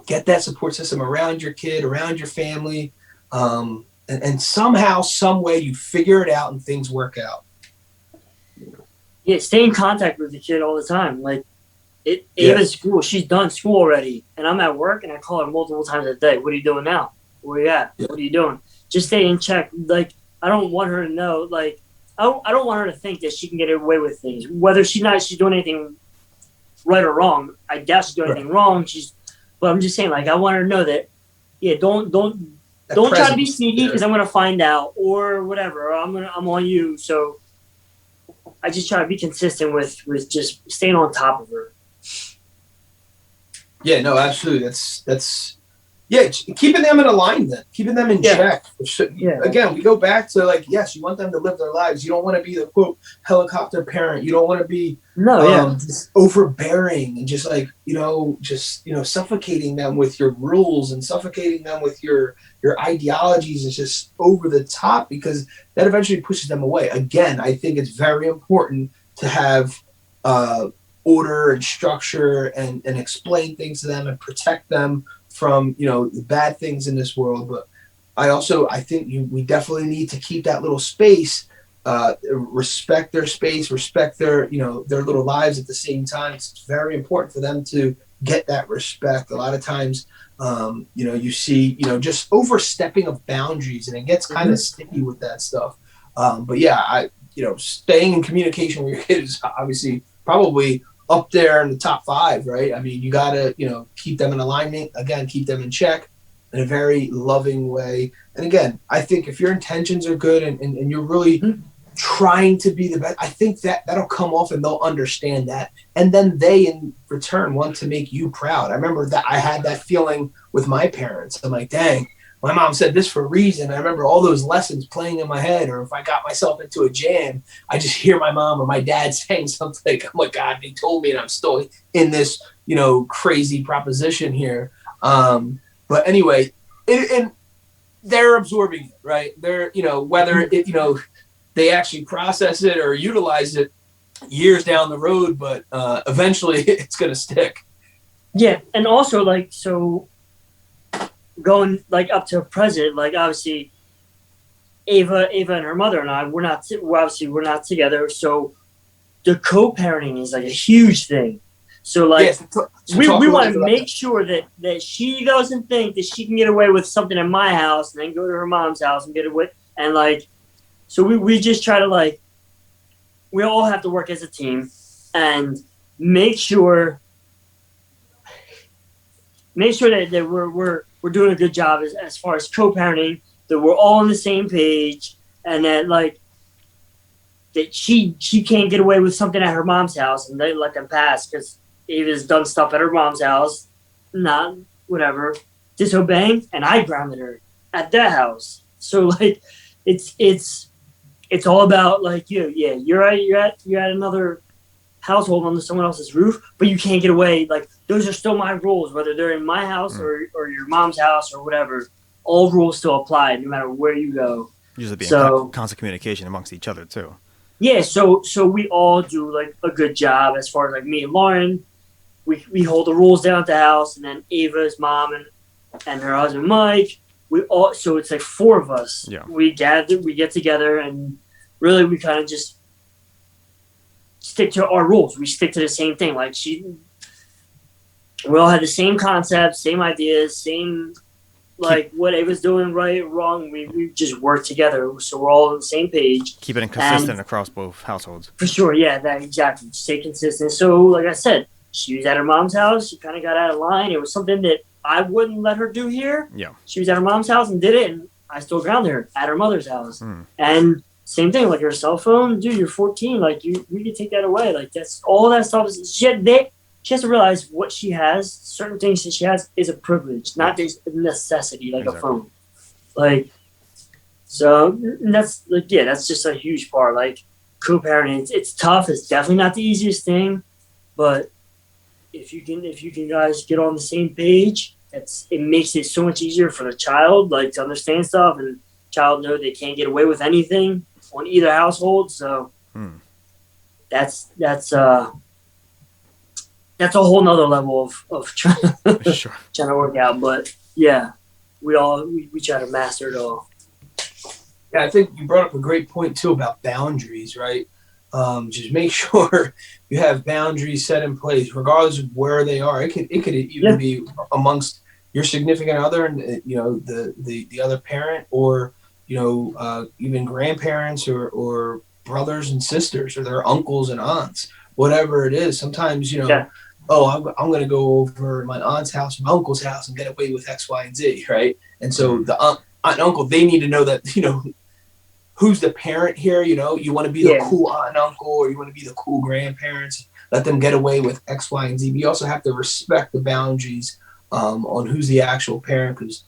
get that support system around your kid, around your family. And somehow, some way you figure it out and things work out. Yeah, stay in contact with the kid all the time. Like, Ava's school, she's done school already, and I'm at work, and I call her multiple times a day. What are you doing now? Where you at? What are you doing? Just stay in check. Like, I don't want her to know. Like, I don't want her to think that she can get away with things. Whether she's doing anything right or wrong. I doubt she's doing anything wrong. But I'm just saying, like, I want her to know that. Yeah, don't try to be sneaky because I'm gonna find out or whatever. Or I'm on you. So I just try to be consistent with just staying on top of her. Yeah, no, absolutely. That's keeping them in alignment, keeping them in check. Yeah. Again, we go back to, like, yes, you want them to live their lives. You don't want to be the quote helicopter parent. You don't want to be just overbearing and just like, suffocating them with your rules and suffocating them with your ideologies. Is just over the top, because that eventually pushes them away. Again, I think it's very important to have order and structure and explain things to them and protect them from the bad things in this world. But I think we definitely need to keep that little space, respect their space, respect their their little lives at the same time. It's very important for them to get that respect. A lot of times you see just overstepping of boundaries, and it gets kind of sticky with that stuff. But yeah, staying in communication with your kid is obviously probably up there in the top 5, right? I mean, you gotta, keep them in alignment. Again, keep them in check in a very loving way. And again, I think if your intentions are good and you're really trying to be the best, I think that'll come off and they'll understand that. And then they, in return, want to make you proud. I remember that I had that feeling with my parents. I'm like, dang, my mom said this for a reason. I remember all those lessons playing in my head, or if I got myself into a jam, I just hear my mom or my dad saying something. I'm like, God, they told me, and I'm still in this, crazy proposition here. But anyway, and they're absorbing it, right? They're, whether they actually process it or utilize it years down the road, but eventually it's going to stick. Yeah. And also, like, so going like up to present, like obviously Ava and her mother and I, we're not together. So the co-parenting is like a huge thing. So like we want to make sure that she doesn't think that she can get away with something in my house and then go to her mom's house and get away. And like, so we just try to, like, we all have to work as a team and make sure that we're doing a good job as far as co-parenting, that we're all on the same page, and that, like, that she can't get away with something at her mom's house and they let them pass because Ava's done stuff at her mom's house, not whatever, disobeying, and I grounded her at that house. So like, it's all about, like, you're at another household under someone else's roof, but you can't get away. Like, those are still my rules, whether they're in my house or your mom's house or whatever. All rules still apply no matter where you go. Usually be in constant communication amongst each other too. Yeah, so we all do, like, a good job as far as, like, me and Lauren. We hold the rules down at the house, and then Ava's mom and her husband Mike. So it's like 4 of us. Yeah. We get together, and really we kind of just stick to our rules. We stick to the same thing. Like, we all had the same concepts, same ideas, same, like, what Ava's doing right, wrong. We just work together, so we're all on the same page. Keep it consistent across both households. For sure, yeah, that exactly. Stay consistent. So, like I said, she was at her mom's house. She kind of got out of line. It was something that I wouldn't let her do here. Yeah. She was at her mom's house and did it, and I still grounded her at her mother's house. And same thing, like, her cell phone, dude, you're 14. Like, we can take that away. Like, that's all that stuff. She has to realize what she has, certain things that she has, is a privilege, not just a necessity, like a phone. Like, so that's, like, yeah, that's just a huge part. Like, co-parenting, it's tough. It's definitely not the easiest thing, but if you can guys get on the same page, it makes it so much easier for the child, like, to understand stuff, and child know they can't get away with anything on either household. So that's a whole nother level of trying to work out. But yeah, we try to master it all. Yeah, I think you brought up a great point too about boundaries, right? Just make sure you have boundaries set in place, regardless of where they are. It could even be amongst your significant other and the other parent, or even grandparents or brothers and sisters, or their uncles and aunts, whatever it is. Sometimes I'm going to go over my aunt's house, my uncle's house, and get away with X, Y, and Z, right? And so the aunt and uncle, they need to know that who's the parent here. You want to be the cool aunt and uncle, or you want to be the cool grandparents. Let them get away with X, Y, and Z. But you also have to respect the boundaries on who's the actual parent, because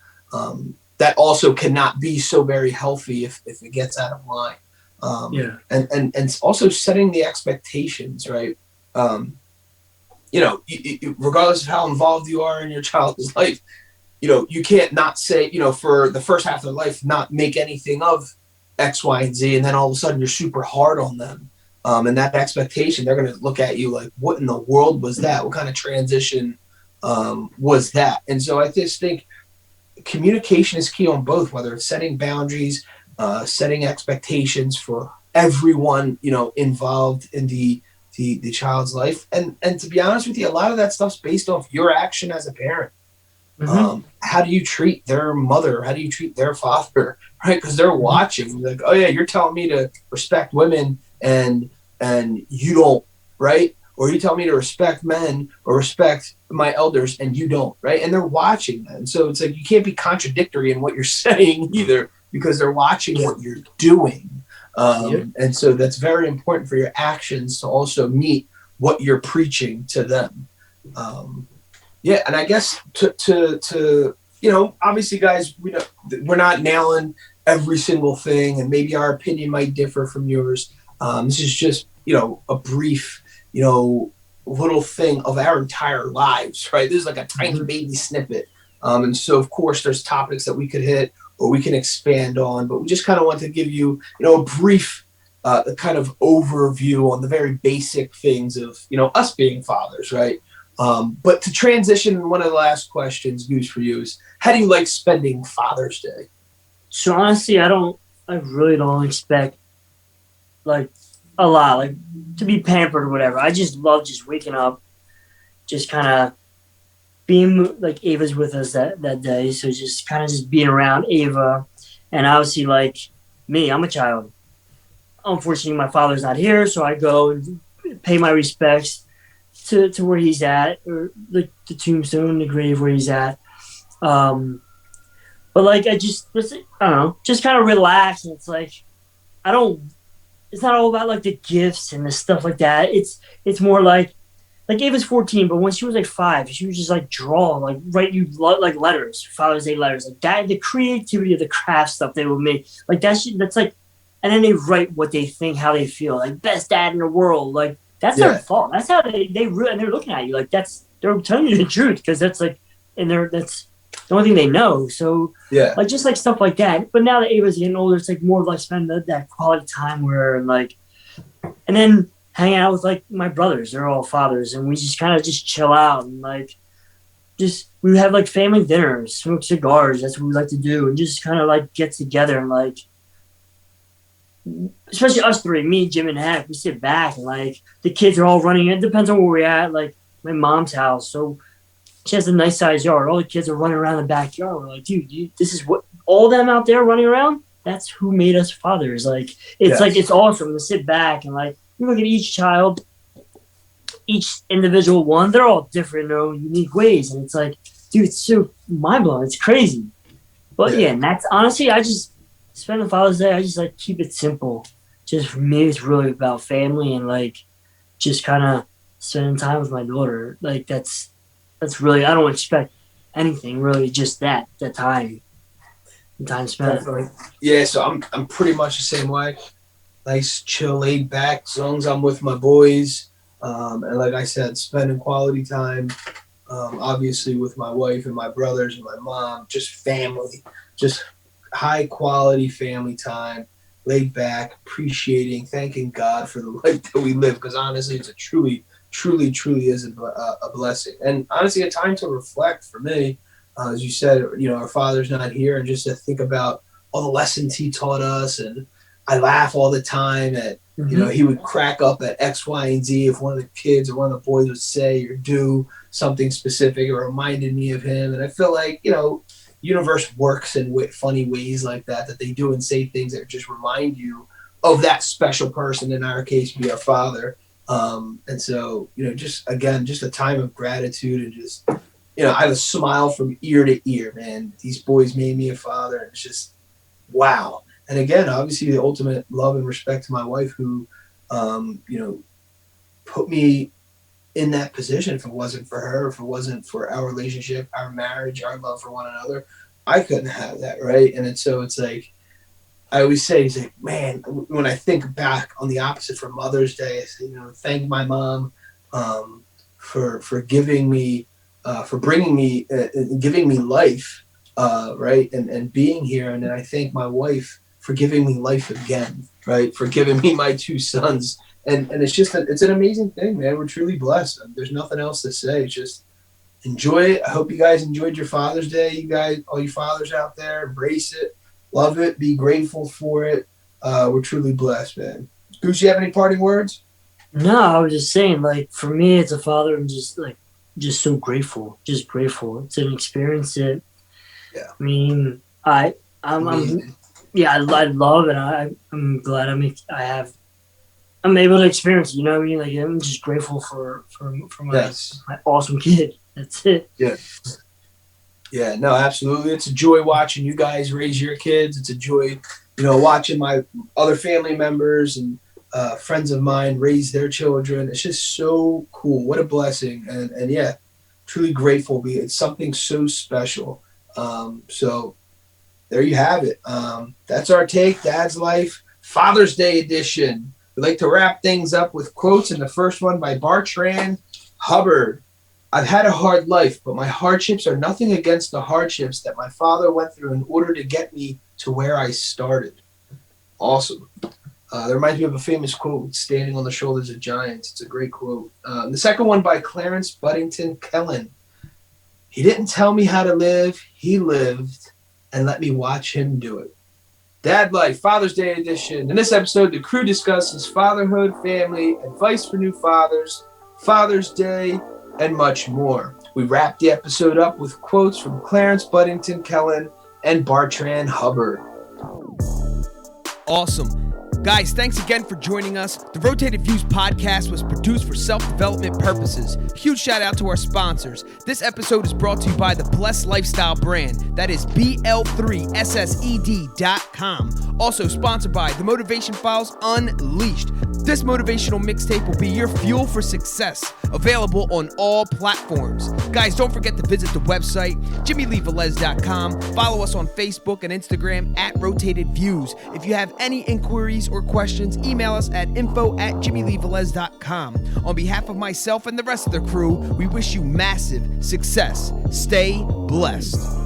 that also cannot be so very healthy if it gets out of line. And also setting the expectations, right? Regardless of how involved you are in your child's life, you can't not say, for the first half of their life, not make anything of X, Y, and Z, and then all of a sudden you're super hard on them. And that expectation, they're going to look at you like, what in the world was that? What kind of transition was that? And so I just think communication is key on both, whether it's setting boundaries, setting expectations for everyone, involved in the child's life. And to be honest with you, a lot of that stuff's based off your action as a parent. How do you treat their mother? How do you treat their father? Right? Because they're watching. Like, oh yeah, you're telling me to respect women and you don't, right? Or you tell me to respect men or respect my elders and you don't, right? And they're watching that. And so it's like you can't be contradictory in what you're saying either, because they're watching what you're doing. And so that's very important for your actions to also meet what you're preaching to them. And I guess to obviously, guys, we're not nailing every single thing, and maybe our opinion might differ from yours. This is just, a brief, little thing of our entire lives, right? This is like a tiny baby snippet. And so, of course, there's topics that we could hit or we can expand on, but we just kind of want to give you, a brief kind of overview on the very basic things of, us being fathers, right? But to transition, one of the last questions, Goose, for you is, how do you like spending Father's Day? So honestly, I really don't expect like a lot, like to be pampered or whatever. I just love just waking up, just kind of being like Ava's with us that day. So just kind of just being around Ava. And obviously, like me, I'm a child. Unfortunately, my father's not here. So I go and pay my respects to where he's at, or like the tombstone, the grave where he's at. But like, I don't know, just kind of relax. And it's like, it's not all about like the gifts and the stuff like that. It's more like Ava's 14, but when she was like 5, she was just like draw, like write you like letters, Father's Day letters, like that, the creativity of the craft stuff they would make, like that's like, and then they write what they think, how they feel, like best dad in the world, like that's their fault. That's how they really, and they're looking at you like they're telling you the truth, because that's like, and that's the only thing they know. So like just like stuff like that. But now that Ava's getting older, it's like more like spend that quality time where, and like, and then hang out with like my brothers. They're all fathers, and we just kind of just chill out and like just we have like family dinners, smoke cigars. That's what we like to do, and just kind of like get together and like, especially us three, me, Jim, and Hank. We sit back and like the kids are all running. It depends on where we're at. Like my mom's house, so she has a nice sized yard. All the kids are running around the backyard. We're like, dude, this is what all them out there running around. That's who made us fathers. Like it's like it's awesome to sit back and like you look at each child, each individual one. They're all different in their own unique ways, and it's like, dude, it's so mind blowing. It's crazy. But and that's honestly, I just spend the Father's Day. I just like keep it simple. Just for me, it's really about family and like just kind of spending time with my daughter. Like that's really, I don't expect anything really, just that time spent. Yeah, so I'm pretty much the same way. nice, chill, laid back, as long as I'm with my boys. And like I said, spending quality time, obviously with my wife and my brothers and my mom, just family, just high quality family time, laid back, appreciating, thanking God for the life that we live. Because honestly, it's a truly is a blessing. And honestly, a time to reflect for me. As you said, our father's not here, and just to think about all the lessons he taught us. And I laugh all the time at, he would crack up at X, Y, and Z if one of the kids or one of the boys would say or do something specific. It reminded me of him. And I feel like, universe works in funny ways like that they do and say things that just remind you of that special person, in our case, be our father. And so, just a time of gratitude, and just, I have a smile from ear to ear, man. These boys made me a father, and it's just, wow. And again, obviously the ultimate love and respect to my wife, who, put me in that position. If it wasn't for her, if it wasn't for our relationship, our marriage, our love for one another, I couldn't have that. Right. And so it's like, I always say, he's like, man, when I think back on the opposite for Mother's Day, I say, thank my mom for giving me, for bringing me, giving me life, right, and being here. And then I thank my wife for giving me life again, right, for giving me my two sons. And it's just, it's an amazing thing, man. We're truly blessed. There's nothing else to say. It's just enjoy it. I hope you guys enjoyed your Father's Day. You guys, all you fathers out there, embrace it. Love it. Be grateful for it. We're truly blessed, man. Goose, you have any parting words? No, I was just saying, like, for me, as a father, I'm just so grateful. Just grateful. It's an experience that, yeah. I mean, I love it. I'm glad I'm able to experience it. You know what I mean? Like, I'm just grateful for my awesome kid. That's it. Yeah. Yeah, no, absolutely. It's a joy watching you guys raise your kids. It's a joy, watching my other family members and friends of mine raise their children. It's just so cool. What a blessing. And yeah, truly grateful. It's something so special. So there you have it. That's our take. Dad's Life, Father's Day edition. We'd like to wrap things up with quotes, and the first one by Bartrand, Hubbard. I've had a hard life, but my hardships are nothing against the hardships that my father went through in order to get me to where I started. Awesome. That reminds me of a famous quote, standing on the shoulders of giants. It's a great quote. The second one by Clarence, Budington, Kelland. He didn't tell me how to live. He lived and let me watch him do it. Dad Life, Father's Day edition. In this episode, the crew discusses fatherhood, family, advice for new fathers, Father's Day, and much more. We wrap the episode up with quotes from Clarence, Budington, Kelland, and Bartrand, Hubbard. Awesome. Guys, thanks again for joining us. The Rotated Views podcast was produced for self-development purposes. Huge shout out to our sponsors. This episode is brought to you by the Blessed Lifestyle brand. That is BL3SSED.com. Also sponsored by The Motivation Files Unleashed. This motivational mixtape will be your fuel for success. Available on all platforms. Guys, don't forget to visit the website, JimmyleeVelez.com. Follow us on Facebook and Instagram at Rotated Views. If you have any inquiries or questions, email us at info@JimmyleeVelez.com. On behalf of myself and the rest of the crew, we wish you massive success. Stay blessed.